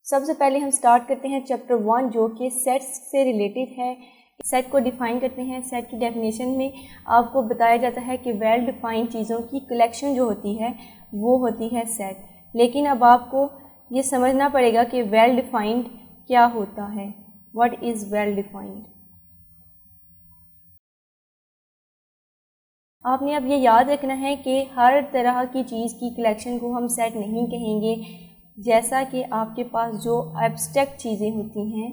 सबसे पहले हम स्टार्ट करते हैं चैप्टर 1 जो कि सेट्स से रिलेटेड है। सेट को डिफ़ाइन करते हैं। सेट की डेफिनेशन में आपको बताया जाता है कि वेल डिफ़ाइंड चीज़ों की कलेक्शन जो होती है वो होती है सेट। लेकिन अब आपको ये समझना पड़ेगा कि वेल डिफ़ाइंड क्या होता है। What is well defined. आपने अब ये याद रखना है कि हर तरह की चीज़ की कलेक्शन को हम सेट नहीं कहेंगे। जैसा कि आपके पास जो एब्स्ट्रैक्ट चीज़ें होती हैं,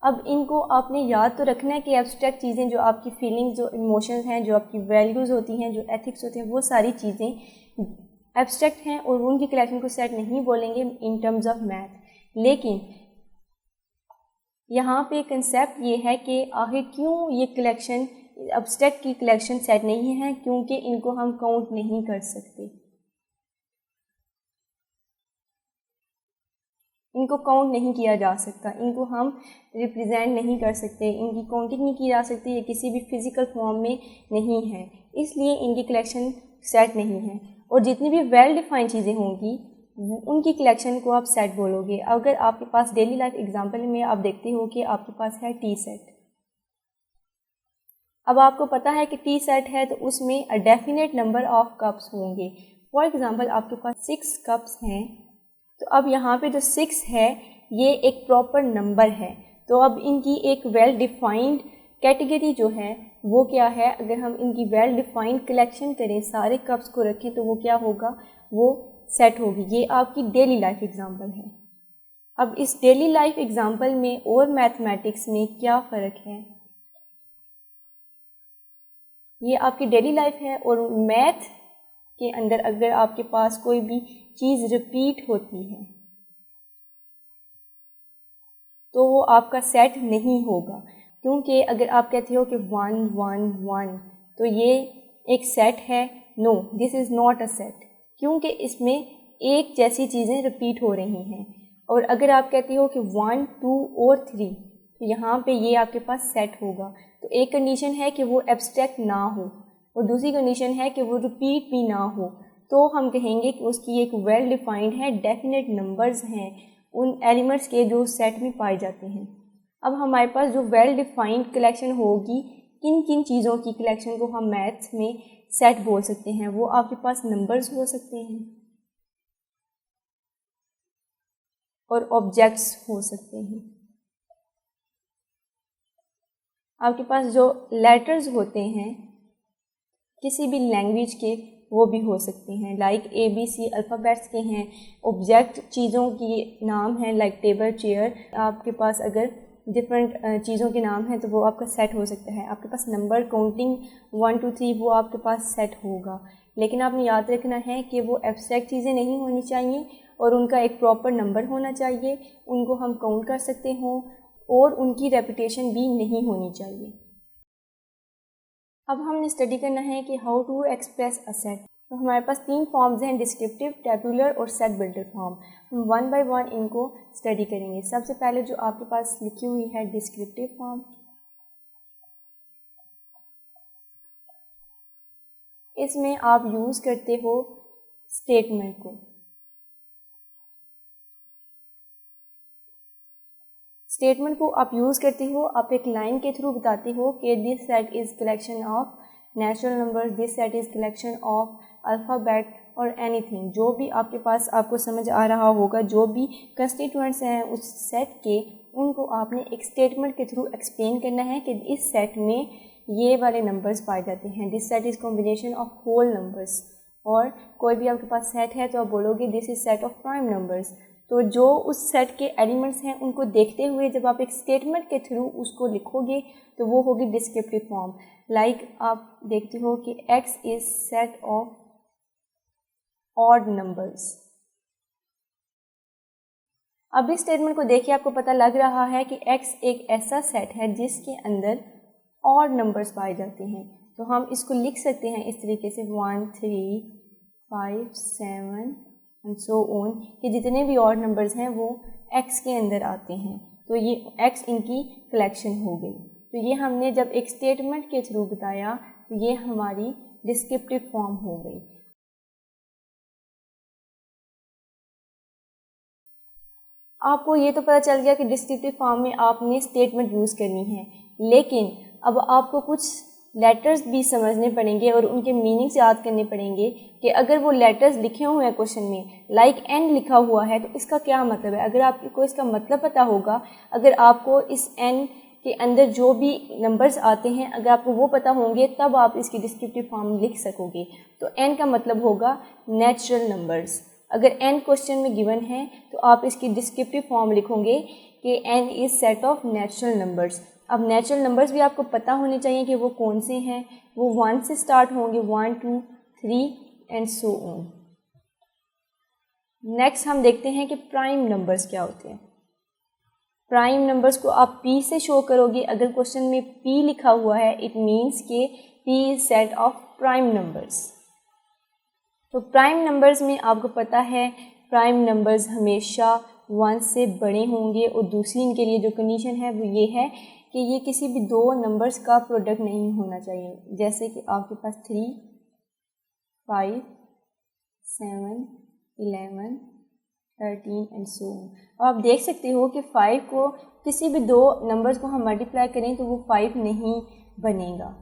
अब इनको आपने याद तो रखना है कि एब्स्ट्रैक्ट चीज़ें जो आपकी फीलिंग्स, जो इमोशंस हैं, जो आपकी वैल्यूज़ होती हैं, जो एथिक्स होते हैं, वो सारी चीज़ें एब्स्ट्रैक्ट हैं और उनकी कलेक्शन को सेट नहीं बोलेंगे इन टर्म्स ऑफ मैथ। लेकिन यहाँ पे कंसेप्ट ये है कि आखिर क्यों ये कलेक्शन एब्स्ट्रैक्ट की कलेक्शन सेट नहीं है, क्योंकि इनको हम काउंट नहीं कर सकते। इनको काउंट नहीं किया जा सकता, इनको हम रिप्रेजेंट नहीं कर सकते, इनकी काउंटिंग नहीं की जा सकती, ये किसी भी फिज़िकल फॉर्म में नहीं है, इसलिए इनकी कलेक्शन सेट नहीं है। और जितनी भी वेल डिफाइंड चीज़ें होंगी उनकी कलेक्शन को आप सेट बोलोगे। अगर आपके पास डेली लाइफ एग्जांपल में आप देखते हो कि आपके पास है टी सेट। अब आपको पता है कि टी सेट है तो उसमें a definite number of cups होंगे। फॉर एग्जांपल आपके पास 6 कप्स हैं, तो अब यहाँ पे जो 6 है ये एक प्रॉपर नंबर है। तो अब इनकी एक वेल डिफाइंड कैटेगरी जो है वो क्या है, अगर हम इनकी वेल डिफाइंड कलेक्शन करें, सारे कप्स को रखें, तो वो क्या होगा, वो सेट होगी। ये आपकी डेली लाइफ एग्जांपल है। अब इस डेली लाइफ एग्जांपल में और मैथमेटिक्स में क्या फ़र्क है। ये आपकी डेली लाइफ है और मैथ के अंदर अगर आपके पास कोई भी चीज़ रिपीट होती है तो वो आपका सेट नहीं होगा। क्योंकि अगर आप कहते हो कि 1 1 1 तो ये एक सेट है, no this is not a set, क्योंकि इसमें एक जैसी चीज़ें रिपीट हो रही हैं। और अगर आप कहते हो कि 1 2 और 3 तो यहाँ पे ये आपके पास सेट होगा। तो एक कंडीशन है कि वो एब्स्ट्रैक्ट ना हो और दूसरी कंडीशन है कि वो रिपीट भी ना हो। तो हम कहेंगे कि उसकी एक वेल डिफाइंड है, डेफिनेट नंबर्स हैं उन एलिमेंट्स के जो सेट में पाए जाते हैं। अब हमारे पास जो वेल डिफाइंड कलेक्शन होगी, किन किन चीज़ों की कलेक्शन को हम मैथ्स में सेट बोल सकते हैं, वो आपके पास नंबर्स हो सकते हैं और ऑब्जेक्ट्स हो सकते हैं। आपके पास जो लेटर्स होते हैं किसी भी लैंग्वेज के वो भी हो सकते हैं, लाइक ABC अल्फ़ाबेट्स के हैं। ऑब्जेक्ट चीज़ों की नाम हैं, लाइक टेबल, चेयर। आपके पास अगर डिफरेंट चीज़ों के नाम हैं तो वो आपका सेट हो सकता है। आपके पास नंबर काउंटिंग 1 2 3 वो आपके पास सेट होगा। लेकिन आपने याद रखना है कि वो एब्स्ट्रैक्ट चीज़ें नहीं होनी चाहिए और उनका एक प्रॉपर नंबर होना चाहिए, उनको हम काउंट कर सकते हों और उनकी रेपिटेशन भी नहीं होनी चाहिए। अब हमने स्टडी करना है कि how to express a set. तो हमारे पास 3 फॉर्म्स हैं, डिस्क्रिप्टिव, टेबुलर और सेट बिल्डर फॉर्म। हम 1 बाय 1 इनको स्टडी करेंगे। सबसे पहले जो आपके पास लिखी हुई है डिस्क्रिप्टिव फॉर्म, इसमें आप यूज़ करते हो स्टेटमेंट को। स्टेटमेंट को आप यूज़ करते हो, आप एक लाइन के थ्रू बताते हो कि this set is collection of natural numbers, this set is collection of alphabet और एनीथिंग। जो भी आपके पास आपको समझ आ रहा होगा, जो भी कंस्टिट्यूएंट्स हैं उस सेट के, उनको आपने एक स्टेटमेंट के थ्रू एक्सप्लेन करना है कि इस सेट में ये वाले नंबर्स पाए जाते हैं। This set is combination of whole numbers. और कोई भी आपके पास सेट है तो आप बोलोगे this is set of prime numbers. तो जो उस सेट के एलिमेंट्स हैं उनको देखते हुए जब आप एक स्टेटमेंट के थ्रू उसको लिखोगे तो वो होगी डिस्क्रिप्टिव फॉर्म। लाइक आप देखते हो कि x is set of odd numbers. अब इस स्टेटमेंट को देखिए, आपको पता लग रहा है कि x एक ऐसा सेट है जिसके अंदर ऑड नंबर्स पाए जाते हैं। तो हम इसको लिख सकते हैं इस तरीके से 1 3 5 7 एंड सो ऑन, कि जितने भी ऑड नंबर्स हैं वो x के अंदर आते हैं। तो ये x इनकी कलेक्शन हो गई। तो ये हमने जब एक स्टेटमेंट के थ्रू बताया तो ये हमारी डिस्क्रिप्टिव फॉर्म हो गई। आपको ये तो पता चल गया कि डिस्क्रिप्टिव फॉर्म में आपने स्टेटमेंट यूज़ करनी है, लेकिन अब आपको कुछ लेटर्स भी समझने पड़ेंगे और उनके मीनिंग्स याद करने पड़ेंगे कि अगर वो लेटर्स लिखे हुए हैं क्वेश्चन में, लाइक एन लिखा हुआ है, तो इसका क्या मतलब है। अगर आपको इसका मतलब पता होगा, अगर आपको इस एन के अंदर जो भी नंबर्स आते हैं अगर आपको वो पता होंगे, तब आप इसकी डिस्क्रिप्टिव फॉर्म लिख सकोगे। तो एन का मतलब होगा नेचुरल नंबर्स। अगर एन क्वेश्चन में गिवन है तो आप इसकी डिस्क्रिप्टिव फॉर्म लिखोगे कि N is set of natural numbers. अब नेचुरल नंबर्स भी आपको पता होने चाहिए कि वो कौन से हैं। वो 1 से स्टार्ट होंगे, 1 2 3 एंड सो ऑन। नेक्स्ट हम देखते हैं कि प्राइम नंबर्स क्या होते हैं। प्राइम नंबर्स को आप P से शो करोगे। अगर क्वेश्चन में P लिखा हुआ है, इट मीन्स कि P is set of prime numbers. तो प्राइम नंबर्स में आपको पता है प्राइम नंबर्स हमेशा 1 से बड़े होंगे, और दूसरी इनके लिए जो कंडीशन है वो ये है कि ये किसी भी दो नंबर्स का प्रोडक्ट नहीं होना चाहिए। जैसे कि आपके पास 3 5 7 11 13 एंड सो ऑन। आप देख सकते हो कि 5 को किसी भी दो नंबर्स को हम मल्टीप्लाई करें तो वो 5 नहीं बनेगा।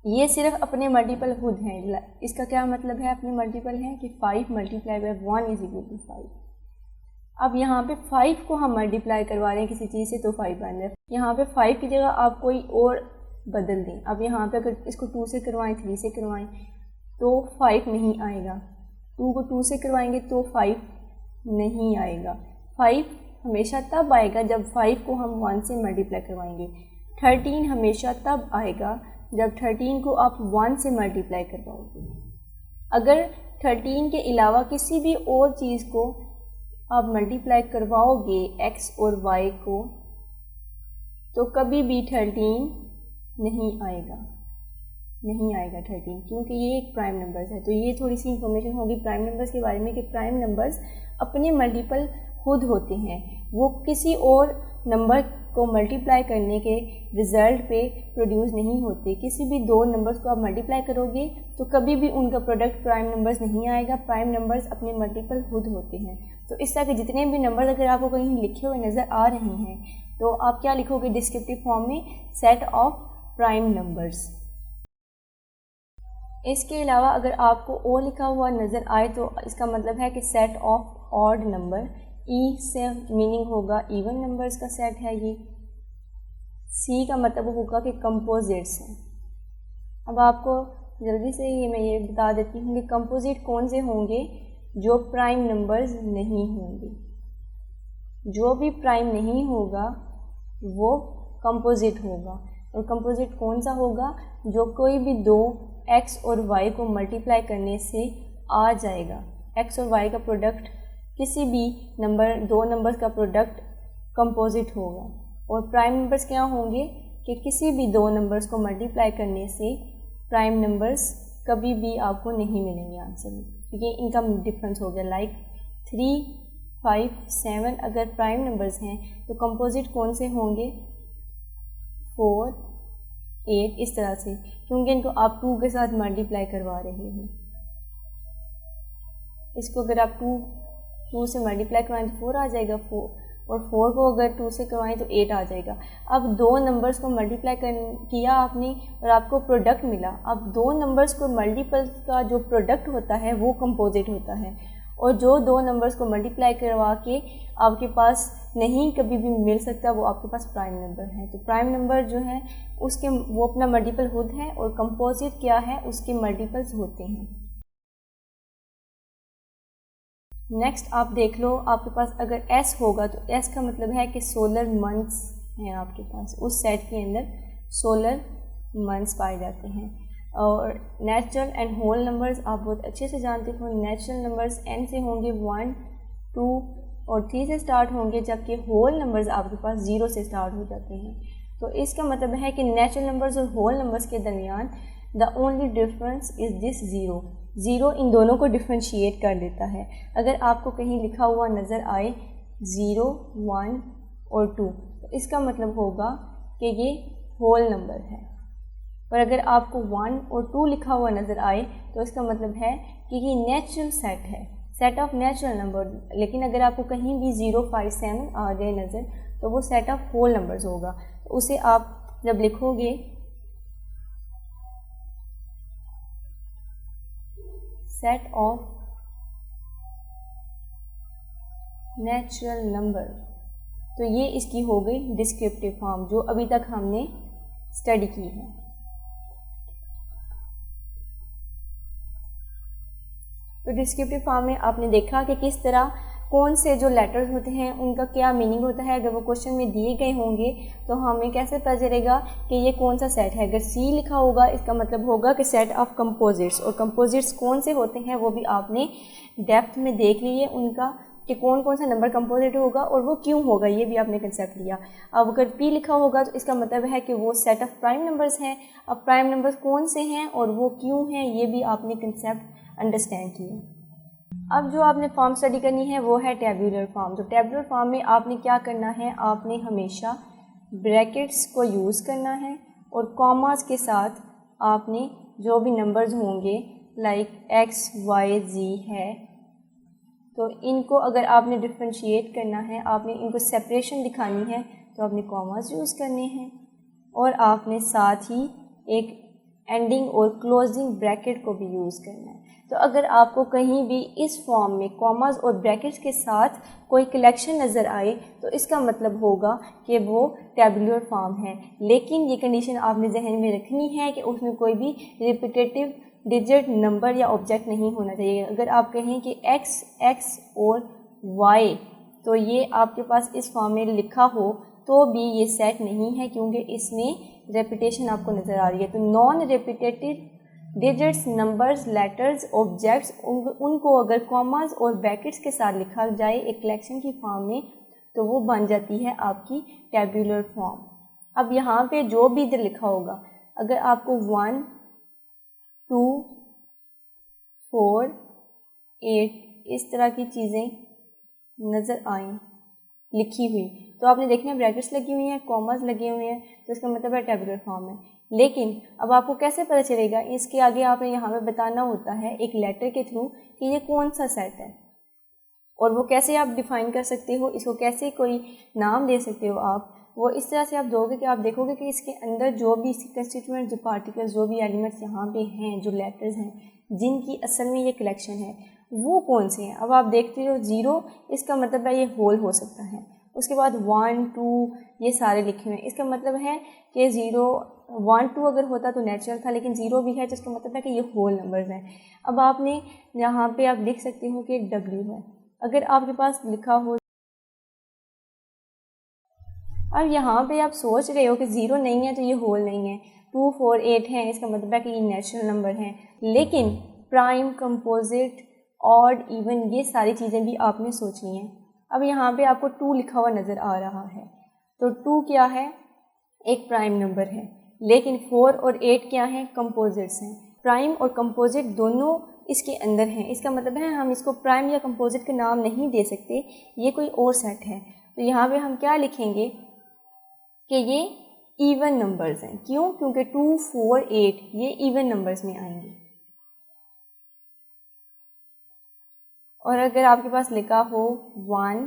ये सिर्फ अपने मल्टीपल खुद हैं। इसका क्या मतलब है अपने मल्टीपल हैं कि 5 multiply by 1 is equal to 5। अब यहाँ पे 5 को हम मल्टीप्लाई करवा रहे हैं किसी चीज़ से तो 5 बन रहा है। यहाँ पे 5 की जगह आप कोई और बदल दें। अब यहाँ पे अगर इसको 2 से करवाएं, 3 से करवाएं तो 5 नहीं आएगा। 2 को 2 से करवाएंगे तो 5 नहीं आएगा। 5 हमेशा तब आएगा जब 5 को हम 1 से मल्टीप्लाई करवाएंगे। 13 हमेशा तब आएगा जब 13 को आप 1 से मल्टीप्लाई करवाओगे। अगर 13 के अलावा किसी भी और चीज़ को आप मल्टीप्लाई करवाओगे x और y को, तो कभी भी 13 नहीं आएगा, नहीं आएगा 13, क्योंकि ये एक प्राइम नंबर्स है। तो ये थोड़ी सी इंफॉर्मेशन होगी प्राइम नंबर्स के बारे में कि प्राइम नंबर्स अपने मल्टीपल खुद होते हैं। वो किसी और नंबर को मल्टीप्लाई करने के रिज़ल्ट पे प्रोड्यूस नहीं होते। किसी भी दो नंबर्स को आप मल्टीप्लाई करोगे तो कभी भी उनका प्रोडक्ट प्राइम नंबर्स नहीं आएगा। प्राइम नंबर्स अपने मल्टीपल खुद होते हैं। तो इस तरह के जितने भी नंबर अगर आपको कहीं लिखे हुए नज़र आ रहे हैं तो आप क्या लिखोगे डिस्क्रिप्टिव फॉर्म में, सेट ऑफ प्राइम नंबर्स। इसके अलावा अगर आपको ओ लिखा हुआ नज़र आए तो इसका मतलब है कि सेट ऑफ ऑड नंबर। ई से मीनिंग होगा इवन नंबर्स का सेट है ये। सी का मतलब होगा कि कंपोजिट्स हैं। अब आपको जल्दी से मैं ये बता देती हूँ कि कंपोजिट कौन से होंगे, जो प्राइम नंबर्स नहीं होंगे। जो भी प्राइम नहीं होगा वो कंपोजिट होगा। और कंपोजिट कौन सा होगा, जो कोई भी दो x और y को मल्टीप्लाई करने से आ जाएगा। x और y का प्रोडक्ट किसी भी नंबर, दो नंबर्स का प्रोडक्ट कंपोजिट होगा। और प्राइम नंबर्स क्या होंगे कि किसी भी दो नंबर्स को मल्टीप्लाई करने से प्राइम नंबर्स कभी भी आपको नहीं मिलेंगे आंसर में, क्योंकि इनका डिफरेंस हो गया। लाइक 3 5 7 अगर प्राइम नंबर्स हैं तो कंपोजिट कौन से होंगे, 4 8 इस तरह से, क्योंकि इनको आप 2 के साथ मल्टीप्लाई करवा रहे हो। इसको अगर आप 2 से मल्टीप्लाई करवाएं तो 4 आ जाएगा, 4, और 4 को अगर 2 से करवाएं तो 8 आ जाएगा। अब दो नंबर्स को मल्टीप्लाई किया आपने और आपको प्रोडक्ट मिला। अब दो नंबर्स को मल्टीपल का जो प्रोडक्ट होता है वो कंपोजिट होता है, और जो दो नंबर्स को मल्टीप्लाई करवा के आपके पास नहीं कभी भी मिल सकता वो आपके पास प्राइम नंबर है। तो प्राइम नंबर जो है उसके वो अपना मल्टीपल खुद है, और कंपोजिट क्या है उसके मल्टीपल्स होते हैं। नेक्स्ट आप देख लो, आपके पास अगर S होगा तो S का मतलब है कि सोलर मंथ्स हैं आपके पास। उस सेट के अंदर सोलर मंथ्स पाए जाते हैं। और नेचुरल एंड होल नंबर्स आप बहुत अच्छे से जानते हो। नेचुरल नंबर्स n से होंगे 1 2 और 3 से स्टार्ट होंगे, जबकि होल नंबर्स आपके पास 0 से स्टार्ट हो जाते हैं। तो इसका मतलब है कि नेचुरल नंबर्स और होल नंबर्स के दरमियान the only difference is this 0। 0 इन दोनों को डिफ्रेंशिएट कर देता है। अगर आपको कहीं लिखा हुआ नज़र आए 0 1 और 2 तो इसका मतलब होगा कि ये होल नंबर है। और अगर आपको 1 और 2 लिखा हुआ नज़र आए तो इसका मतलब है कि ये नेचुरल सेट है। Set of natural number. लेकिन अगर आपको कहीं भी 0, 5, 7 आ जाए नज़र तो वो सेट ऑफ होल नंबर्स होगा। तो उसे आप जब लिखोगे सेट ऑफ नेचुरल नंबर, तो ये इसकी हो गई डिस्क्रिप्टिव फॉर्म जो अभी तक हमने स्टडी की है। तो डिस्क्रिप्टिव फॉर्म में आपने देखा कि किस तरह कौन से जो लेटर्स होते हैं उनका क्या मीनिंग होता है। अगर वो क्वेश्चन में दिए गए होंगे तो हमें कैसे पता चलेगा कि ये कौन सा सेट है। अगर सी लिखा होगा इसका मतलब होगा कि सेट ऑफ कंपोजिट्स, और कंपोजिट्स कौन से होते हैं वो भी आपने डेप्थ में देख लिए उनका कि कौन कौन सा नंबर कंपोजिट होगा और वो क्यों होगा, ये भी आपने कंसेप्ट लिया। अब अगर पी लिखा होगा तो इसका मतलब है कि वो सेट ऑफ प्राइम नंबर्स हैं। अब प्राइम नंबर्स कौन से हैं और वो क्यों हैं, ये भी आपने कंसेप्ट अंडरस्टैंड किया। अब जो आपने फॉर्म स्टडी करनी है वो है टेबुलर फॉर्म। तो टेबुलर फॉर्म में आपने क्या करना है, आपने हमेशा ब्रैकेट्स को यूज़ करना है और कॉमास के साथ आपने जो भी नंबर्स होंगे लाइक एक्स वाई जी है तो इनको अगर आपने डिफ्रेंशिएट करना है, आपने इनको सेपरेशन दिखानी है तो आपने कॉमास यूज़ करने हैं और आपने साथ ही एक एंडिंग और क्लोजिंग ब्रैकेट को भी यूज़ करना है। तो अगर आपको कहीं भी इस फॉर्म में कॉमास और ब्रैकेट्स के साथ कोई कलेक्शन नज़र आए तो इसका मतलब होगा कि वो टेबुलर फॉर्म है। लेकिन ये कंडीशन आपने जहन में रखनी है कि उसमें कोई भी रिपीटेटिव डिजिट नंबर या ऑब्जेक्ट नहीं होना चाहिए। अगर आप कहें कि एक्स एक्स और वाई तो ये आपके पास इस फॉर्म में लिखा हो तो भी ये सेट नहीं है क्योंकि इसमें रेपिटेशन आपको नज़र आ रही है। तो non repetitive digits numbers letters objects उनको अगर कॉमास और ब्रैकेट्स के साथ लिखा जाए एक कलेक्शन की फॉर्म में तो वो बन जाती है आपकी टेबुलर फॉर्म। अब यहाँ पे जो भी इधर लिखा होगा अगर आपको 1, 2, 4, 8 इस तरह की चीज़ें नज़र आएँ लिखी हुई तो आपने देखना है ब्रैकेट्स लगी हुई हैं, कॉमास लगे हुए हैं, तो इसका मतलब है टेबुलर फॉर्म है। लेकिन अब आपको कैसे पता चलेगा, इसके आगे आपने यहाँ पे बताना होता है एक लेटर के थ्रू कि ये कौन सा सेट है और वो कैसे आप डिफ़ाइन कर सकते हो, इसको कैसे कोई नाम दे सकते हो आप। वो इस तरह से आप दोगे कि आप देखोगे कि इसके अंदर जो भी इसके कंस्टिट्यूएंट जो पार्टिकल्स जो भी एलिमेंट्स यहाँ पे हैं जो लेटर्स हैं जिनकी असल में ये कलेक्शन है वो कौन से हैं। अब आप देखते हो 0 इसका मतलब है ये होल हो सकता है, उसके बाद 1, 2 ये सारे लिखे हुए हैं, इसका मतलब है कि 0, 1, 2 अगर होता तो नेचुरल था लेकिन 0 भी है तो इसका मतलब है कि ये होल नंबर्स हैं। अब आपने यहाँ पे आप देख सकते हो कि एक W है, अगर आपके पास लिखा हो, अब यहाँ पे आप सोच रहे हो कि 0 नहीं है तो ये होल नहीं है, 2, 4, 8 है इसका मतलब है कि ये नेचुरल नंबर हैं। लेकिन प्राइम, कंपोजिट, ऑड, इवन ये सारी चीज़ें भी आपने सोचनी है। अब यहाँ पे आपको 2 लिखा हुआ नज़र आ रहा है तो 2 क्या है, एक प्राइम नंबर है। लेकिन 4 और 8 क्या हैं, कंपोजिट्स हैं। प्राइम और कंपोजिट दोनों इसके अंदर हैं, इसका मतलब है हम इसको प्राइम या कंपोजिट का नाम नहीं दे सकते, ये कोई और सेट है। तो यहाँ पे हम क्या लिखेंगे कि ये इवन नंबर्स हैं। क्यों? क्योंकि 2, 4, 8 ये इवन नंबर्स में आएंगे। और अगर आपके पास लिखा हो 1,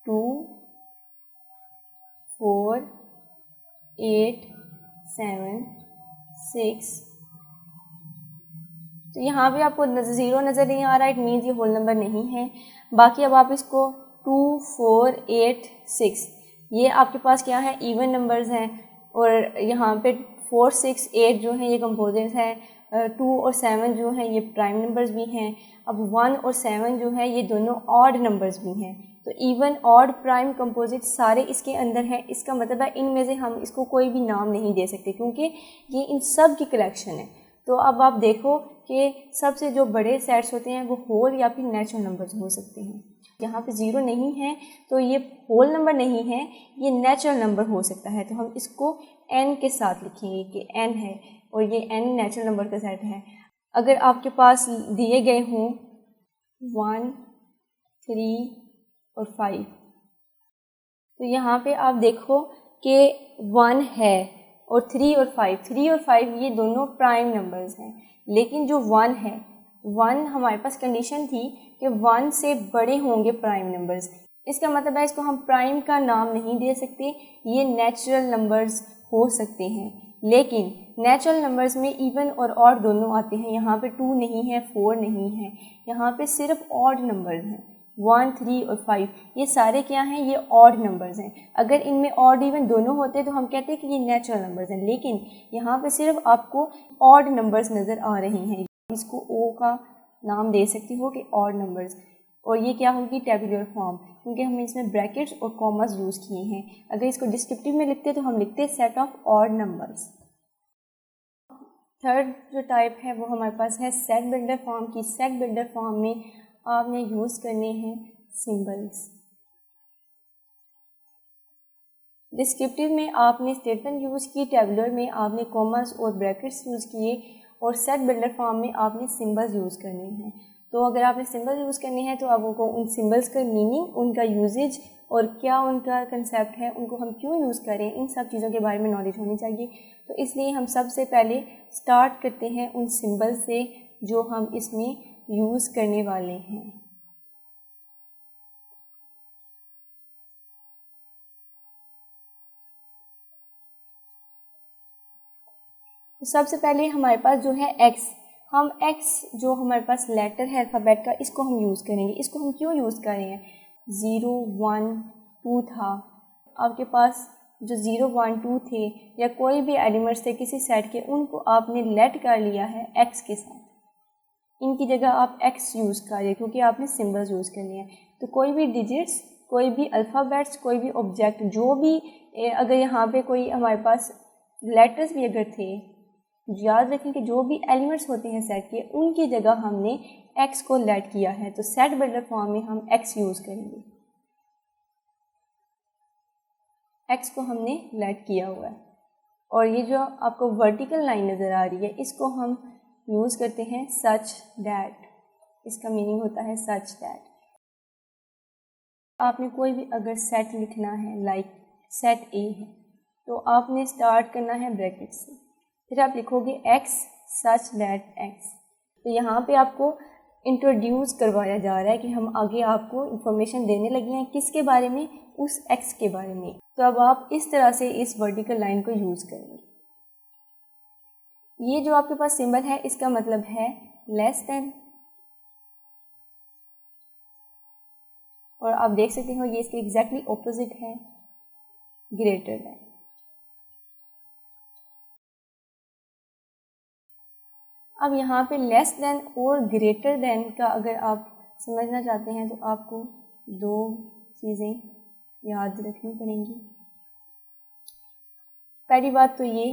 2, 4, 8, 7, 6 तो यहाँ पे आपको 0 नज़र नहीं आ रहा है, इट मीन्स ये होल नंबर नहीं है। बाकी अब आप इसको 2, 4, 8, 6 ये आपके पास क्या है, इवन नंबर्स हैं और यहाँ पे 4, 6, 8 जो हैं ये कंपोजिट्स हैं, 2 और 7 जो हैं ये प्राइम नंबर्स भी हैं। अब 1 और 7 जो है ये दोनों ऑड नंबर्स भी हैं। तो इवन, ऑड, प्राइम, कंपोजिट सारे इसके अंदर हैं। इसका मतलब है इनमें से हम इसको कोई भी नाम नहीं दे सकते क्योंकि ये इन सब की कलेक्शन है। तो अब आप देखो कि सबसे जो बड़े सेट्स होते हैं वो होल या फिर नेचुरल नंबर्स हो सकते हैं। यहाँ पे 0 नहीं है तो ये होल नंबर नहीं है, ये नेचुरल नंबर हो सकता है। तो हम इसको n के साथ लिखेंगे कि n है और ये n नेचुरल नंबर का सेट है। अगर आपके पास दिए गए हों 1, 3 और 5 तो यहाँ पे आप देखो कि 1 है और 3 और 5 ये दोनों प्राइम नंबर्स हैं। लेकिन जो 1 है 1 हमारे पास कंडीशन थी कि 1 से बड़े होंगे प्राइम नंबर्स। इसका मतलब है इसको हम प्राइम का नाम नहीं दे सकते, ये नेचुरल नंबर्स हो सकते हैं। लेकिन नेचुरल नंबर्स में इवन और ऑड दोनों आते हैं। यहाँ पे 2 नहीं है, 4 नहीं है, यहाँ पे सिर्फ ऑड नंबर्स हैं। 1, 3 और 5 ये सारे क्या हैं, ये ऑड नंबर्स हैं। अगर इनमें ऑड इवन दोनों होते तो हम कहते हैं कि ये नेचुरल नंबर्स हैं, लेकिन यहाँ पे सिर्फ आपको ऑड नंबर्स नज़र आ रहे हैं। इसको ओ का नाम दे सकती हो कि ऑड नंबर्स। और ये क्या होगी, टेबुलर फॉर्म, क्योंकि हमने इसमें ब्रैकेट्स और कॉमास यूज़ किए हैं। अगर इसको डिस्क्रिप्टिव में लिखते तो हम लिखते set of odd numbers. Third जो टाइप है वो हमारे पास है सेट बिल्डर फॉर्म की। सेट बिल्डर फॉर्म में आपने यूज़ करने हैं सिंबल्स। डिस्क्रिप्टिव में आपने स्टेटमेंट यूज़ की, टेबुलर में आपने कॉमास और ब्रैकेट्स यूज़ किए, और सेट बिल्डर फॉर्म में आपने सिंबल्स यूज़ करने हैं। तो अगर आपने सिंबल यूज़ करने हैं तो आपको उन सिंबल्स का मीनिंग, उनका यूजेज और क्या उनका कंसेप्ट है, उनको हम क्यों यूज़ करें, इन सब चीज़ों के बारे में नॉलेज होनी चाहिए। तो इसलिए हम सबसे पहले स्टार्ट करते हैं उन सिंबल से जो हम इसमें यूज़ करने वाले हैं। तो सबसे पहले हमारे पास जो है एक्स, हम एक्स जो हमारे पास लेटर है अल्फ़ाबेट का, इसको हम यूज़ करेंगे। इसको हम क्यों यूज़ कर रहे हैं, 0, 1, 2 था, आपके पास जो 0, 1, 2 थे या कोई भी एलिमेंट्स थे किसी सेट के, उनको आपने लेट कर लिया है एक्स के साथ। इनकी जगह आप एक्स यूज़ करिए क्योंकि आपने सिंबल्स यूज़ करने हैं। तो कोई भी डिजिट्स, कोई भी अल्फ़ाबेट्स, कोई भी ऑब्जेक्ट, जो भी अगर यहाँ पे कोई हमारे पास लेटर्स भी अगर थे, याद रखें कि जो भी एलिमेंट्स होते हैं सेट के, उनकी जगह हमने एक्स को लेट किया है। तो सेट बिल्डर फॉर्म में हम एक्स यूज़ करेंगे। एक्स को हमने लेट किया हुआ है। और ये जो आपको वर्टिकल लाइन नज़र आ रही है, इसको हम यूज़ करते हैं सच दैट। इसका मीनिंग होता है सच दैट। आपने कोई भी अगर सेट लिखना है, लाइक सेट ए है, तो आपने स्टार्ट करना है ब्रैकेट से, फिर आप लिखोगे एक्स सच दैट एक्स। तो यहाँ पे आपको इंट्रोड्यूस करवाया जा रहा है कि हम आगे आपको इंफॉर्मेशन देने लगे हैं किसके बारे में, उस एक्स के बारे में। तो अब आप इस तरह से इस वर्टिकल लाइन को यूज़ करेंगे। ये जो आपके पास सिंबल है इसका मतलब है लेस देन, और आप देख सकते हो ये इसके एग्जैक्टली ऑपोजिट है, ग्रेटर देन। अब यहाँ पे लेस देन और ग्रेटर देन का अगर आप समझना चाहते हैं तो आपको दो चीज़ें याद रखनी पड़ेंगी। पहली बात तो ये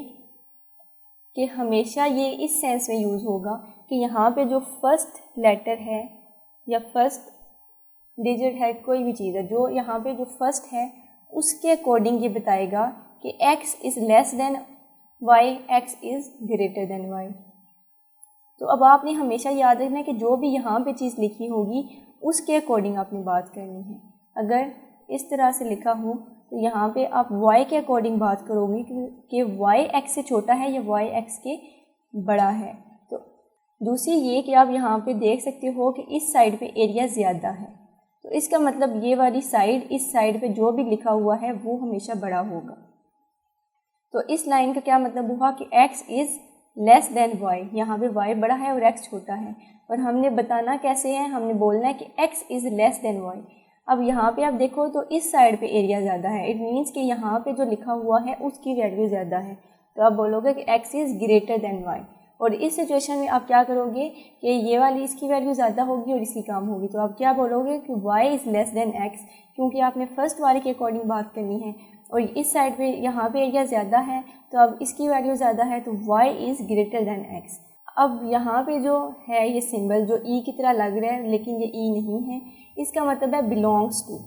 कि हमेशा ये इस सेंस में यूज़ होगा कि यहाँ पे जो फर्स्ट लेटर है या फर्स्ट डिजिट है, कोई भी चीज़ है, जो यहाँ पे जो फर्स्ट है उसके अकॉर्डिंग ये बताएगा कि x is less than y, x is greater than y। तो अब आपने हमेशा याद रखना है कि जो भी यहाँ पे चीज़ लिखी होगी उसके अकॉर्डिंग आपने बात करनी है। अगर इस तरह से लिखा हो तो यहाँ पे आप y के अकॉर्डिंग बात करोगे कि y x से छोटा है या y x के बड़ा है। तो दूसरी ये कि आप यहाँ पे देख सकते हो कि इस साइड पे एरिया ज़्यादा है, तो इसका मतलब ये वाली साइड, इस साइड पे जो भी लिखा हुआ है वो हमेशा बड़ा होगा। तो इस लाइन का क्या मतलब हुआ कि x is less than y, यहाँ पे y बड़ा है और x छोटा है। और हमने बताना कैसे है, हमने बोलना है कि x is less than y। अब यहाँ पे आप देखो तो इस साइड पे एरिया ज़्यादा है, इट मीन्स कि यहाँ पे जो लिखा हुआ है उसकी वैल्यू ज़्यादा है। तो आप बोलोगे कि x is greater than y। और इस सिचुएशन में आप क्या करोगे कि ये वाली इसकी वैल्यू ज़्यादा होगी और इसकी कम होगी। तो आप क्या बोलोगे कि y is less than x, क्योंकि आपने फर्स्ट वाले के अकॉर्डिंग बात करनी है। और इस साइड पे यहाँ पे एरिया ज़्यादा है तो अब इसकी वैल्यू ज़्यादा है, तो y is greater than x। अब यहाँ पे जो है ये सिंबल जो ई की तरह लग रहा है लेकिन ये ई नहीं है, इसका मतलब है बिलोंग्स टू।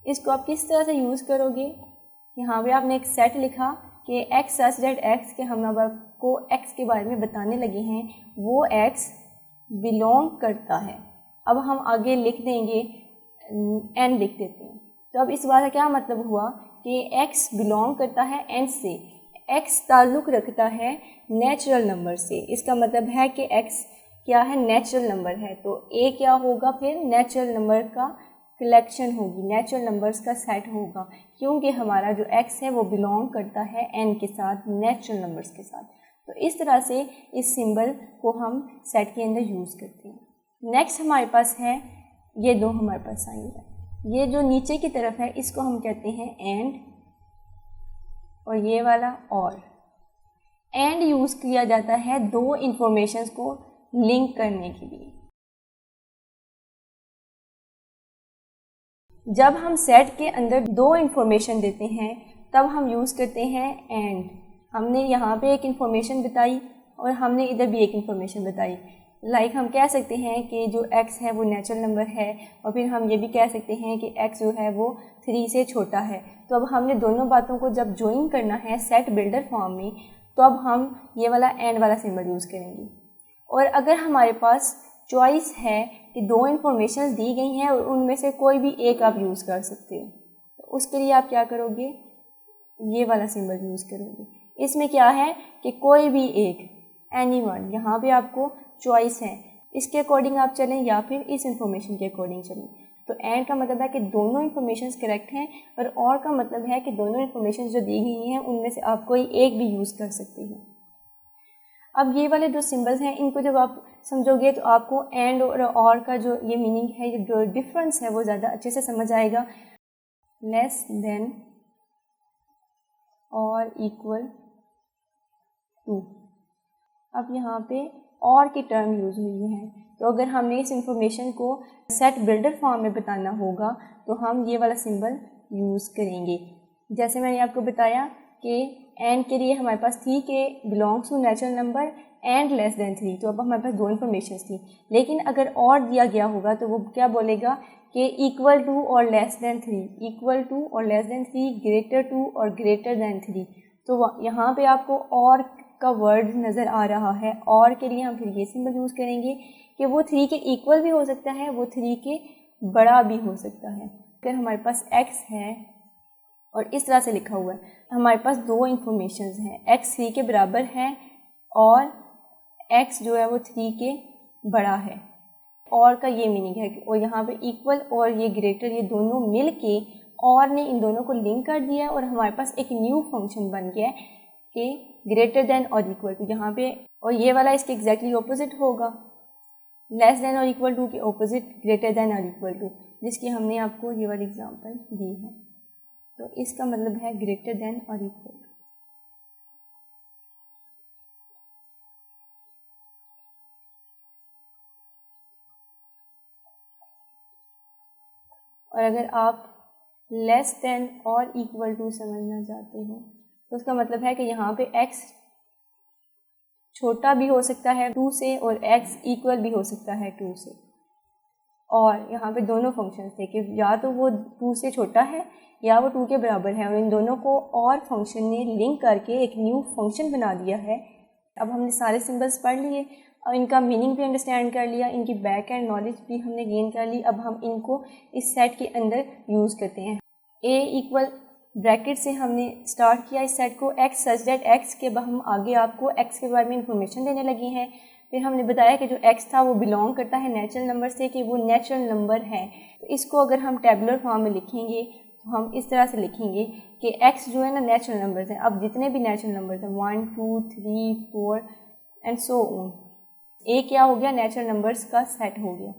इसको आप किस तरह से यूज़ करोगे, यहाँ पे आपने एक सेट लिखा कि x सच दैट x, के हम अब आपको x के बारे में बताने लगे हैं, वो x बिलोंग करता है। अब हम आगे लिख देंगे n, लिख देते हैं। तो अब इस बात का क्या मतलब हुआ कि x बिलोंग करता है n से, x ताल्लुक़ रखता है नेचुरल नंबर से। इसका मतलब है कि x क्या है, नेचुरल नंबर है, तो ए क्या होगा फिर, नेचुरल नंबर का कलेक्शन होगी, नेचुरल नंबर्स का सेट होगा, क्योंकि हमारा जो x है वो बिलोंग करता है n के साथ, नेचुरल नंबर्स के साथ। तो इस तरह से इस सिंबल को हम सेट के अंदर यूज़ करते हैं। नेक्स्ट हमारे पास है, ये दो हमारे पास साइन है, ये जो नीचे की तरफ है इसको हम कहते हैं एंड, और ये वाला और। एंड यूज़ किया जाता है दो इंफॉर्मेशंस को लिंक करने के लिए। जब हम सेट के अंदर दो इंफॉर्मेशन देते हैं तब हम यूज़ करते हैं एंड। हमने यहाँ पे एक इंफॉर्मेशन बताई और हमने इधर भी एक इंफॉर्मेशन बताई। लाइक हम कह सकते हैं कि जो x है वो नेचुरल नंबर है, और फिर हम ये भी कह सकते हैं कि x जो है वो 3 से छोटा है। तो अब हमने दोनों बातों को जब ज्वाइन करना है सेट बिल्डर फॉर्म में, तो अब हम ये वाला एंड वाला सिंबल यूज़ करेंगे। और अगर हमारे पास चॉइस है कि दो इंफॉर्मेशंस दी गई हैं और उनमें से कोई भी एक आप यूज़ कर सकते हो, तो उसके लिए आप क्या करोगे, ये वाला सिंबल यूज़ करोगे। इसमें क्या है कि कोई भी एक, एनी वन, यहाँ पे आपको चॉइस है, इसके अकॉर्डिंग आप चलें या फिर इस इंफॉर्मेशन के अकॉर्डिंग चलें। तो एंड का मतलब है कि दोनों इंफॉर्मेशन करेक्ट हैं, और का मतलब है कि दोनों इंफॉर्मेशन जो दी गई हैं उनमें से आप कोई एक भी यूज़ कर सकते हैं। अब ये वाले जो सिंबल्स हैं इनको जब आप समझोगे तो आपको एंड और का जो ये मीनिंग है, जो डिफरेंस है वो ज़्यादा अच्छे से समझ आएगा। लेस देन और इक्वल टू, अब यहाँ पे और की टर्म यूज़ हुई है, तो अगर हमने इस इंफॉर्मेशन को सेट बिल्डर फॉर्म में बताना होगा तो हम ये वाला सिंबल यूज़ करेंगे। जैसे मैंने आपको बताया कि एंड के लिए हमारे पास थी कि belongs to natural number and less than 3, तो अब हमारे पास दो इन्फॉर्मेशन थी। लेकिन अगर और दिया गया होगा तो वो क्या बोलेगा कि इक्वल टू और लेस देन 3, इक्वल टू और लेस देन 3, ग्रेटर टू और ग्रेटर देन 3। तो यहाँ पे आपको और का वर्ड नज़र आ रहा है। और के लिए हम फिर ये सिंबल यूज़ करेंगे कि वो 3 के इक्वल भी हो सकता है, वो 3 के बड़ा भी हो सकता है। अगर हमारे पास x है और इस तरह से लिखा हुआ है, हमारे पास दो इंफॉर्मेशंस हैं, x 3 के बराबर है और x जो है वो 3 के बड़ा है। और का ये मीनिंग है कि और यहाँ पे इक्वल और ये ग्रेटर, ये दोनों मिल के और ने इन दोनों को लिंक कर दिया है और हमारे पास एक न्यू फंक्शन बन गया है कि ग्रेटर देन और इक्वल टू। यहाँ पे और ये वाला इसके एग्जैक्टली ऑपोजिट होगा, लेस देन और इक्वल टू के ऑपोजिट ग्रेटर देन और इक्वल टू, जिसकी हमने आपको ये वाली एग्जांपल दी है। तो इसका मतलब है ग्रेटर देन और इक्वल। और अगर आप लेस देन और इक्वल टू समझना चाहते हो तो उसका मतलब है कि यहाँ पे x छोटा भी हो सकता है 2 से और x इक्वल भी हो सकता है 2 से। और यहाँ पे दोनों फंक्शंस थे कि या तो वो 2 से छोटा है या वो 2 के बराबर है, और इन दोनों को और फंक्शन ने लिंक करके एक न्यू फंक्शन बना दिया है। अब हमने सारे सिंबल्स पढ़ लिए और इनका मीनिंग भी अंडरस्टैंड कर लिया, इनकी बैक एंड नॉलेज भी हमने गेन कर ली। अब हम इनको इस सेट के अंदर यूज़ करते हैं। a इक्वल ब्रैकेट से हमने स्टार्ट किया इस सेट को, x सच दैट x के बाद हम आगे आपको x के बारे में इंफॉर्मेशन देने लगी हैं। फिर हमने बताया कि जो x था वो बिलोंग करता है नेचुरल नंबर से, कि वो नेचुरल नंबर है। तो इसको अगर हम टेबुलर फॉर्म में लिखेंगे तो हम इस तरह से लिखेंगे कि x जो है ना नेचुरल नंबर्स हैं। अब जितने भी नेचुरल नंबर्स हैं 1 2 3 4 एंड सो ऑन, a क्या हो गया, नेचुरल नंबर्स का सेट हो गया।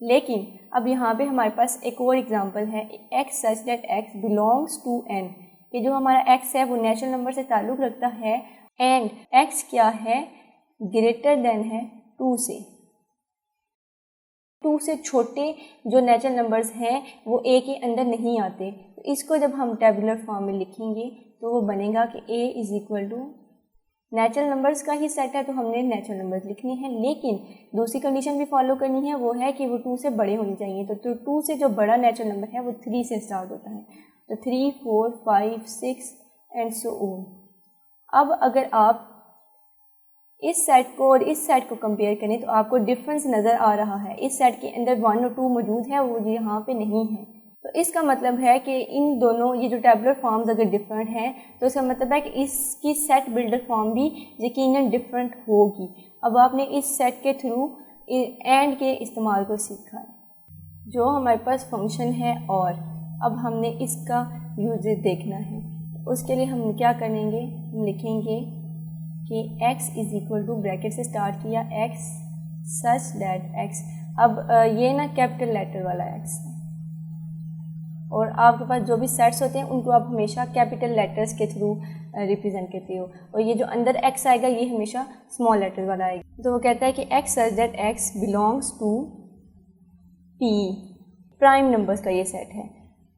लेकिन अब यहाँ पे हमारे पास एक और एग्जांपल है, x such that x belongs to n, कि जो हमारा x है वो नेचुरल नंबर से ताल्लुक़ रखता है एंड x क्या है, ग्रेटर देन है 2 से। 2 से छोटे जो नेचुरल नंबर्स हैं वो a के अंदर नहीं आते। तो इसको जब हम टेबुलर फॉर्म में लिखेंगे तो वो बनेगा कि a is equal to, natural numbers का ही सेट है तो हमने नेचुरल नंबर्स लिखने हैं, लेकिन दूसरी कंडीशन भी फॉलो करनी है, वो है कि वो 2 से बड़े होने चाहिए। तो 2 से जो बड़ा नेचुरल नंबर है वो 3 से स्टार्ट होता है, तो 3 4 5 6 एंड सो ऑन। अब अगर आप इस सेट को और इस सेट को कंपेयर करें तो आपको डिफरेंस नज़र आ रहा है। इस सेट के अंदर 1 और 2 मौजूद है, वो यहाँ पे नहीं है। तो इसका मतलब है कि इन दोनों ये जो टेबुलर फॉर्म्स अगर डिफरेंट हैं तो इसका मतलब है कि इसकी सेट बिल्डर फॉर्म भी यकीनन डिफरेंट होगी। अब आपने इस सेट के थ्रू एंड के इस्तेमाल को सीखा है। जो हमारे पास फंक्शन है और अब हमने इसका यूजेज देखना है। उसके लिए हम क्या करेंगे, हम लिखेंगे कि x is equal to bracket से स्टार्ट किया x सच दैट x। अब ये ना कैपिटल लेटर वाला x है और आपके पास जो भी सेट्स होते हैं उनको आप हमेशा कैपिटल लेटर्स के थ्रू रिप्रेजेंट करते हो और ये जो अंदर x आएगा ये हमेशा स्मॉल लेटर वाला आएगा। तो वो कहता है कि x such that x belongs to p, prime numbers का ये सेट है।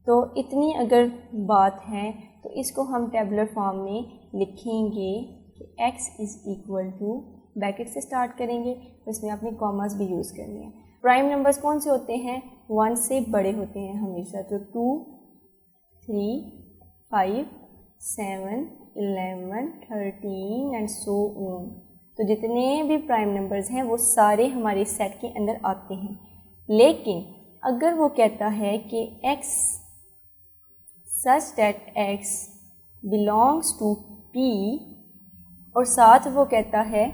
तो इतनी अगर बात है तो इसको हम टेबुलर फॉर्म में लिखेंगे कि x is equal to, bracket से स्टार्ट करेंगे तो इसमें आपने कॉमास भी यूज़ करनी है। प्राइम नंबर्स कौन से होते हैं, 1 से बड़े होते हैं हमेशा। तो 2, 3, 5, 7, 11, 13 एंड सो ऑन। तो जितने भी प्राइम नंबर्स हैं वो सारे हमारे सेट के अंदर आते हैं। लेकिन अगर वो कहता है कि x such that x belongs to p और साथ वो कहता है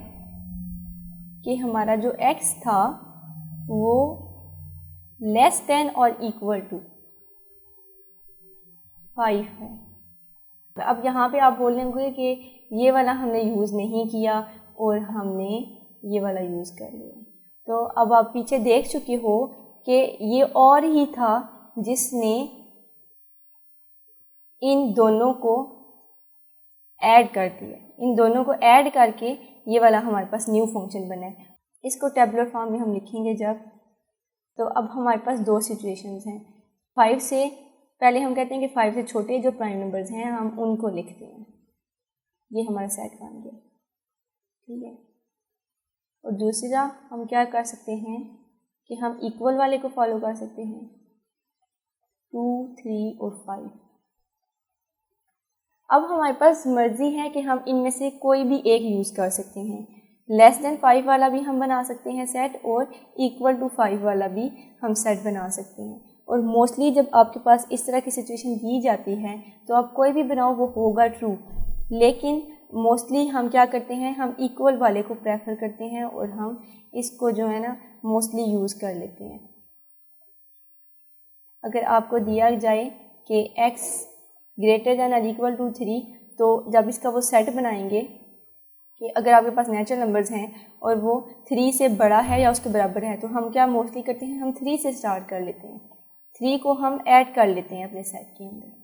कि हमारा जो x था वो लेस देन और इक्वल टू 5 है। अब यहाँ पे आप बोलेंगे कि ये वाला हमने यूज़ नहीं किया और हमने ये वाला यूज़ कर लिया। तो अब आप पीछे देख चुके हो कि ये और ही था जिसने इन दोनों को ऐड कर दिया। इन दोनों को ऐड करके ये वाला हमारे पास न्यू फंक्शन बना है। इसको टेबुलर फॉर्म में हम लिखेंगे जब, तो अब हमारे पास दो सिचुएशंस हैं। 5 से पहले हम कहते हैं कि 5 से छोटे जो प्राइम नंबर्स हैं हम उनको लिखते हैं। ये हमारा सेट बन गया, ठीक है। और दूसरा हम क्या कर सकते हैं कि हम इक्वल वाले को फॉलो कर सकते हैं, 2, 3 और 5। अब हमारे पास मर्जी है कि हम इनमें से कोई भी एक यूज़ कर सकते हैं। लेस देन 5 वाला भी हम बना सकते हैं सेट और इक्वल टू 5 वाला भी हम सेट बना सकते हैं। और मोस्टली जब आपके पास इस तरह की सिचुएशन दी जाती है तो आप कोई भी बनाओ वो होगा ट्रू। लेकिन मोस्टली हम क्या करते हैं, हम इक्वल वाले को प्रेफर करते हैं और हम इसको जो है ना मोस्टली यूज़ कर लेते हैं। अगर आपको दिया जाए कि x ग्रेटर दैन और इक्वल टू 3, तो जब इसका वो सेट बनाएंगे कि अगर आपके पास नेचुरल नंबर्स हैं और वो 3 से बड़ा है या उसके बराबर है, तो हम क्या मोस्टली करते हैं, हम 3 से स्टार्ट कर लेते हैं। 3 को हम ऐड कर लेते हैं अपने सेट के अंदर।